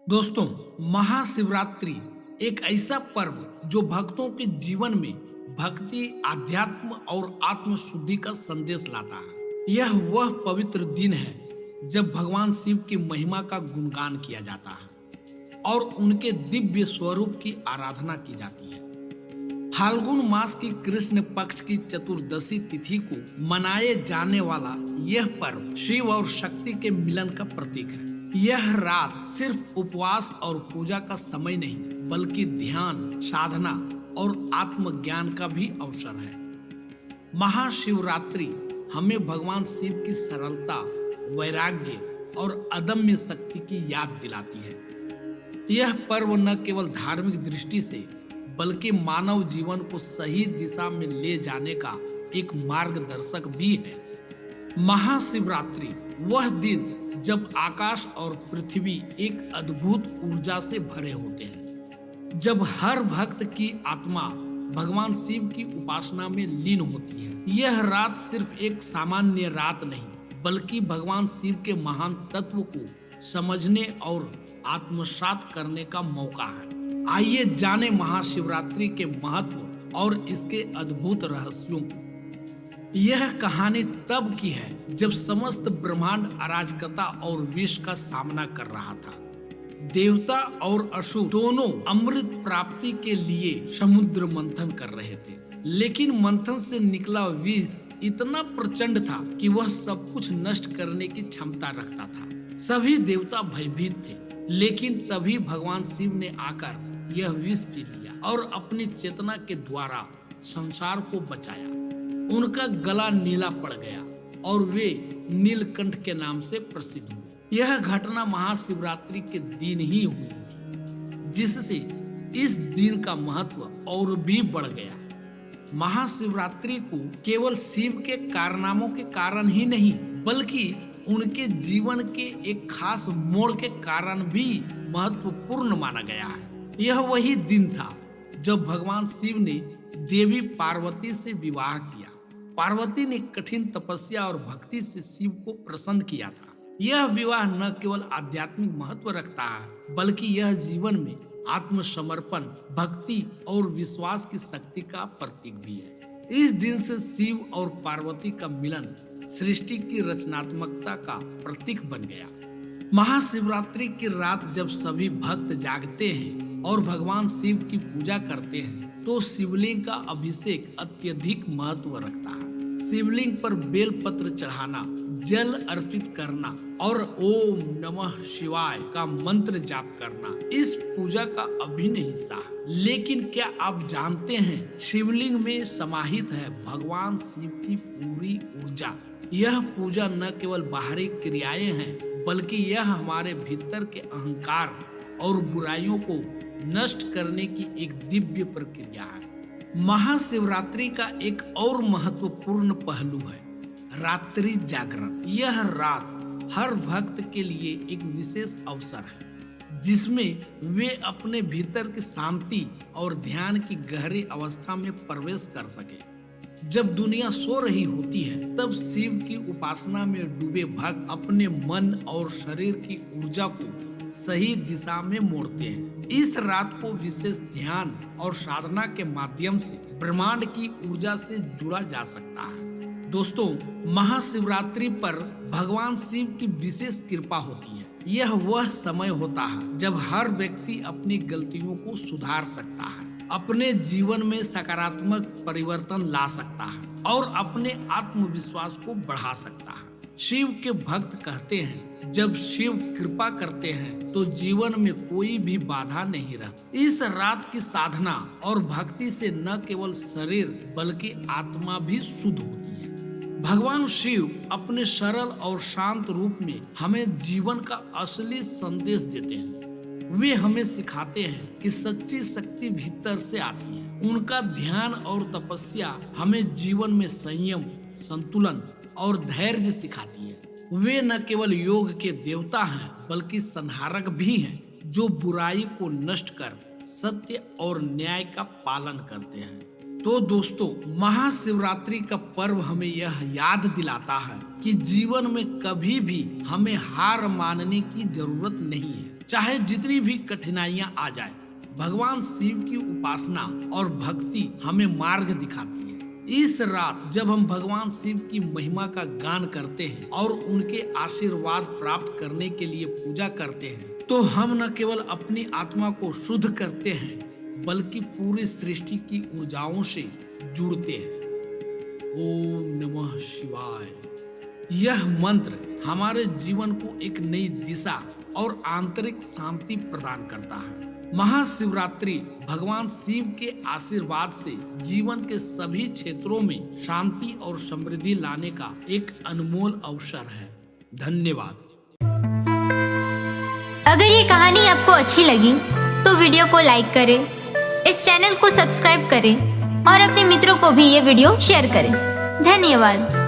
दोस्तों, महाशिवरात्रि एक ऐसा पर्व जो भक्तों के जीवन में भक्ति, आध्यात्म और आत्म शुद्धि का संदेश लाता है। यह वह पवित्र दिन है जब भगवान शिव की महिमा का गुणगान किया जाता है और उनके दिव्य स्वरूप की आराधना की जाती है। फाल्गुन मास की कृष्ण पक्ष की चतुर्दशी तिथि को मनाए जाने वाला यह पर्व शिव और शक्ति के मिलन का प्रतीक है। यह रात सिर्फ उपवास और पूजा का समय नहीं, बल्कि ध्यान, साधना और आत्मज्ञान का भी अवसर है। महाशिवरात्रि हमें भगवान शिव की सरलता, वैराग्य और अदम्य शक्ति की याद दिलाती है। यह पर्व न केवल धार्मिक दृष्टि से बल्कि मानव जीवन को सही दिशा में ले जाने का एक मार्गदर्शक भी है। महाशिवरात्रि वह दिन जब आकाश और पृथ्वी एक अद्भुत ऊर्जा से भरे होते हैं, जब हर भक्त की आत्मा भगवान शिव की उपासना में लीन होती है। यह रात सिर्फ एक सामान्य रात नहीं, बल्कि भगवान शिव के महान तत्व को समझने और आत्मसात करने का मौका है। आइए जाने महाशिवरात्रि के महत्व और इसके अद्भुत रहस्यों को। यह कहानी तब की है जब समस्त ब्रह्मांड अराजकता और विष का सामना कर रहा था। देवता और असुर दोनों अमृत प्राप्ति के लिए समुद्र मंथन कर रहे थे, लेकिन मंथन से निकला विष इतना प्रचंड था कि वह सब कुछ नष्ट करने की क्षमता रखता था। सभी देवता भयभीत थे, लेकिन तभी भगवान शिव ने आकर यह विष पी लिया और अपनी चेतना के द्वारा संसार को बचाया। उनका गला नीला पड़ गया और वे नीलकंठ के नाम से प्रसिद्ध हुए। यह घटना महाशिवरात्रि के दिन ही हुई थी, जिससे इस दिन का महत्व और भी बढ़ गया। महाशिवरात्रि को केवल शिव के कारनामों के कारण ही नहीं, बल्कि उनके जीवन के एक खास मोड़ के कारण भी महत्वपूर्ण माना गया है। यह वही दिन था जब भगवान शिव ने देवी पार्वती से विवाह किया। पार्वती ने कठिन तपस्या और भक्ति से शिव को प्रसन्न किया था। यह विवाह न केवल आध्यात्मिक महत्व रखता है, बल्कि यह जीवन में आत्मसमर्पण, भक्ति और विश्वास की शक्ति का प्रतीक भी है। इस दिन से शिव और पार्वती का मिलन सृष्टि की रचनात्मकता का प्रतीक बन गया। महाशिवरात्रि की रात जब सभी भक्त जागते हैं और भगवान शिव की पूजा करते हैं, तो शिवलिंग का अभिषेक अत्यधिक महत्व रखता है। शिवलिंग पर बेलपत्र चढ़ाना, जल अर्पित करना और ओम नमः शिवाय का मंत्र जाप करना इस पूजा का अभिन्न हिस्सा है। लेकिन क्या आप जानते हैं, शिवलिंग में समाहित है भगवान शिव की पूरी ऊर्जा। यह पूजा न केवल बाहरी क्रियाएं हैं, बल्कि यह हमारे भीतर के अहंकार और बुराइयों को नष्ट करने की एक दिव्य प्रक्रिया है। महाशिवरात्रि का एक और महत्वपूर्ण पहलू है रात्रि जागरण। यह रात हर भक्त के लिए एक विशेष अवसर है, जिसमें वे अपने भीतर की शांति और ध्यान की गहरी अवस्था में प्रवेश कर सके। जब दुनिया सो रही होती है, तब शिव की उपासना में डूबे भक्त अपने मन और शरीर की ऊर्जा को सही दिशा में मोड़ते हैं। इस रात को विशेष ध्यान और साधना के माध्यम से ब्रह्मांड की ऊर्जा से जुड़ा जा सकता है। दोस्तों, महाशिवरात्रि पर भगवान शिव की विशेष कृपा होती है। यह वह समय होता है जब हर व्यक्ति अपनी गलतियों को सुधार सकता है, अपने जीवन में सकारात्मक परिवर्तन ला सकता है और अपने आत्मविश्वास को बढ़ा सकता है। शिव के भक्त कहते हैं, जब शिव कृपा करते हैं तो जीवन में कोई भी बाधा नहीं रहती। इस रात की साधना और भक्ति से न केवल शरीर बल्कि आत्मा भी शुद्ध होती है। भगवान शिव अपने सरल और शांत रूप में हमें जीवन का असली संदेश देते हैं। वे हमें सिखाते हैं कि सच्ची शक्ति भीतर से आती है। उनका ध्यान और तपस्या हमें जीवन में संयम, संतुलन और धैर्य सिखाती है। वे न केवल योग के देवता हैं, बल्कि संहारक भी हैं, जो बुराई को नष्ट कर सत्य और न्याय का पालन करते हैं। तो दोस्तों, महाशिवरात्रि का पर्व हमें यह याद दिलाता है कि जीवन में कभी भी हमें हार मानने की जरूरत नहीं है। चाहे जितनी भी कठिनाइयां आ जाए। भगवान शिव की उपासना और भक्ति हमें मार्ग दिखाती है। इस रात जब हम भगवान शिव की महिमा का गान करते हैं और उनके आशीर्वाद प्राप्त करने के लिए पूजा करते हैं, तो हम न केवल अपनी आत्मा को शुद्ध करते हैं बल्कि पूरी सृष्टि की ऊर्जाओं से जुड़ते हैं। ओम नमः शिवाय। यह मंत्र हमारे जीवन को एक नई दिशा और आंतरिक शांति प्रदान करता है। महाशिवरात्रि भगवान शिव के आशीर्वाद से जीवन के सभी क्षेत्रों में शांति और समृद्धि लाने का एक अनमोल अवसर है। धन्यवाद। अगर ये कहानी आपको अच्छी लगी तो वीडियो को लाइक करें, इस चैनल को सब्सक्राइब करें और अपने मित्रों को भी ये वीडियो शेयर करें। धन्यवाद।